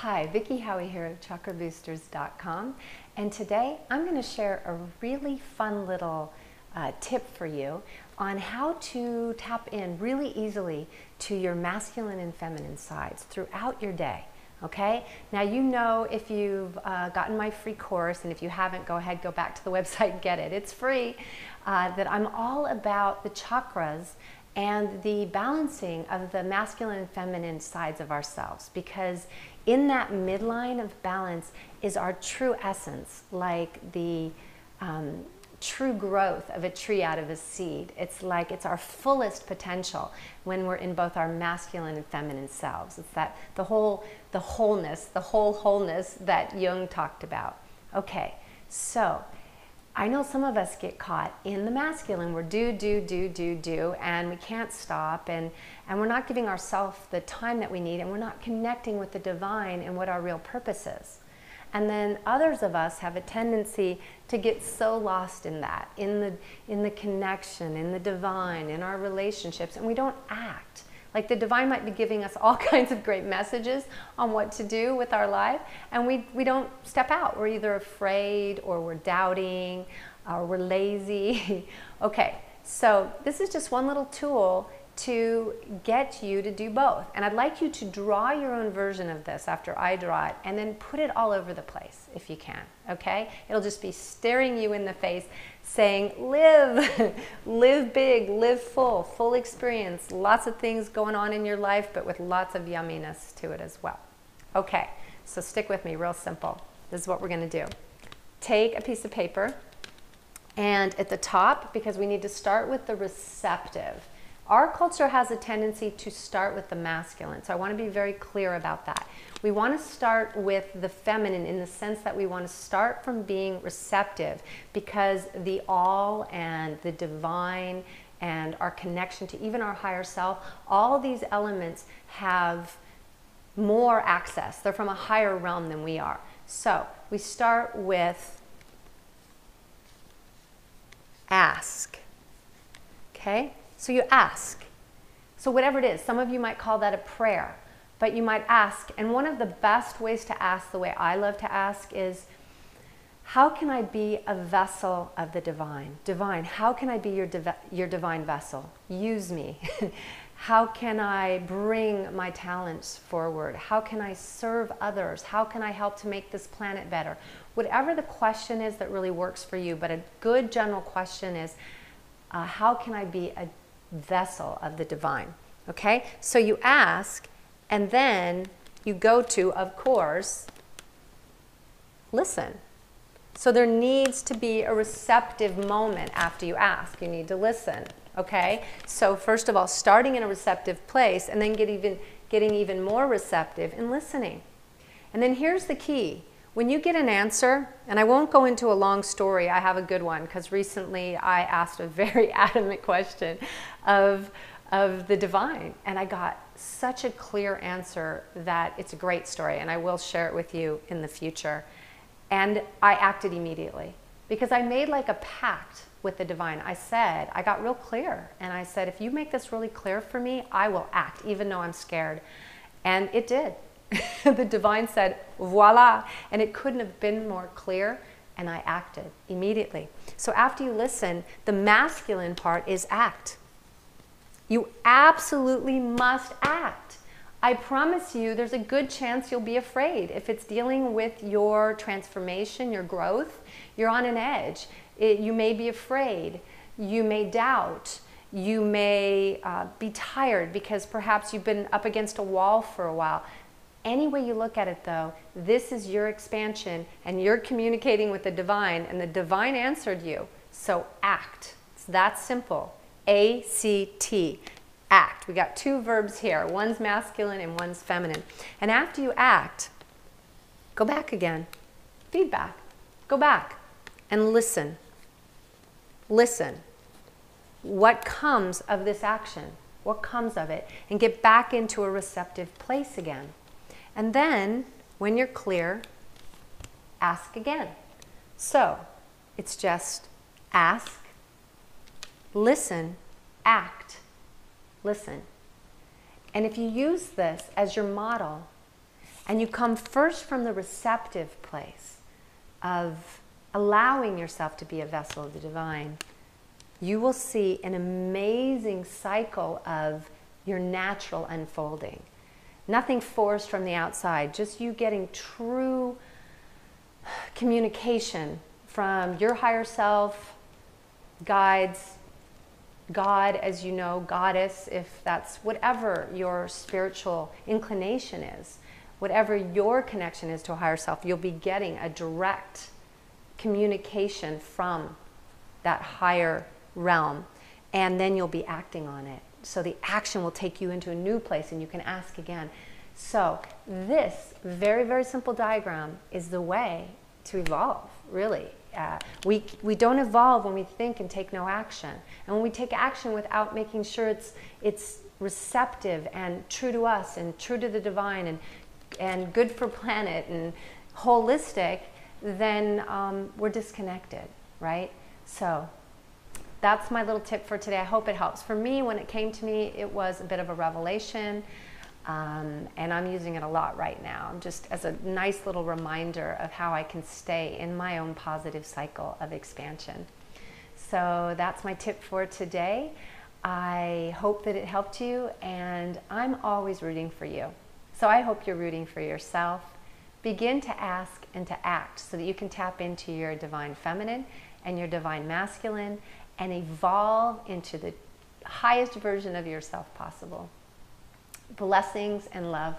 Hi, Vicki Howie here at chakraboosters.com, and today I'm going to share a really fun little tip for you on how to tap in really easily to your masculine and feminine sides throughout your day. Okay? Now you know if you've gotten my free course, and if you haven't, go ahead, go back to the website and get it. It's free. That I'm all about the chakras and the balancing of the masculine and feminine sides of ourselves, because in that midline of balance is our true essence, like the true growth of a tree out of a seed. It's like it's our fullest potential when we're in both our masculine and feminine selves. It's that the whole wholeness that Jung talked about. Okay, so I know some of us get caught in the masculine. We're do, and we can't stop, and we're not giving ourselves the time that we need, and we're not connecting with the divine and what our real purpose is. And then others of us have a tendency to get so lost in that, in the connection, in the divine, in our relationships, and we don't act. Like the divine might be giving us all kinds of great messages on what to do with our life, and we don't step out. We're either afraid, or we're doubting, or we're lazy. Okay, so this is just one little tool to get you to do both. And I'd like you to draw your own version of this after I draw it, and then put it all over the place if you can, okay? It'll just be staring you in the face saying, live, live big, live full experience, lots of things going on in your life, but with lots of yumminess to it as well. Okay, so stick with me, real simple. This is what we're gonna do. Take a piece of paper, and at the top, because we need to start with the receptive, our culture has a tendency to start with the masculine, so I want to be very clear about that. We want to start with the feminine in the sense that we want to start from being receptive, because the all and the divine and our connection to even our higher self, all these elements have more access. They're from a higher realm than we are. So we start with ask. Okay? So you ask. So whatever it is, some of you might call that a prayer, but you might ask. And one of the best ways to ask, the way I love to ask, is, how can I be a vessel of the divine? Divine, how can I be your divine vessel? Use me. How can I bring my talents forward? How can I serve others? How can I help to make this planet better? Whatever the question is that really works for you, but a good general question is, how can I be a vessel of the divine? Okay, so you ask, and then you go to, of course, listen. So there needs to be a receptive moment after you ask. You need to listen. Okay, so first of all, starting in a receptive place, and then getting even more receptive in listening. And then here's the key. When you get an answer, and I won't go into a long story, I have a good one, because recently I asked a very adamant question of the divine, and I got such a clear answer that it's a great story, and I will share it with you in the future. And I acted immediately, because I made like a pact with the divine. I got real clear, and I said, if you make this really clear for me, I will act, even though I'm scared. And it did. The divine said, voila, and it couldn't have been more clear, and I acted immediately. So after you listen, the masculine part is act. You absolutely must act. I promise you, there's a good chance you'll be afraid. If it's dealing with your transformation, your growth, you're on an edge. You may be afraid. You may doubt. You may be tired because perhaps you've been up against a wall for a while. Any way you look at it, though, this is your expansion, and you're communicating with the divine, and the divine answered you. So act. It's that simple. A-C-T. Act. We got two verbs here. One's masculine and one's feminine. And after you act, go back again. Feedback. Go back and listen. Listen. What comes of this action? What comes of it? And get back into a receptive place again. And then, when you're clear, ask again. So, it's just ask, listen, act, listen. And if you use this as your model, and you come first from the receptive place of allowing yourself to be a vessel of the divine, you will see an amazing cycle of your natural unfolding. Nothing forced from the outside, just you getting true communication from your higher self, guides, God, as you know, goddess, if that's whatever your spiritual inclination is, whatever your connection is to a higher self, you'll be getting a direct communication from that higher realm, and then you'll be acting on it. So the action will take you into a new place, and you can ask again. So this very, very simple diagram is the way to evolve, really. We don't evolve when we think and take no action. And when we take action without making sure it's receptive and true to us and true to the divine and good for planet and holistic, then we're disconnected, right? So that's my little tip for today. I hope it helps. For me, when it came to me, it was a bit of a revelation. And I'm using it a lot right now, just as a nice little reminder of how I can stay in my own positive cycle of expansion. So that's my tip for today. I hope that it helped you, and I'm always rooting for you. So I hope you're rooting for yourself. Begin to ask and to act so that you can tap into your divine feminine and your divine masculine and evolve into the highest version of yourself possible. Blessings and love.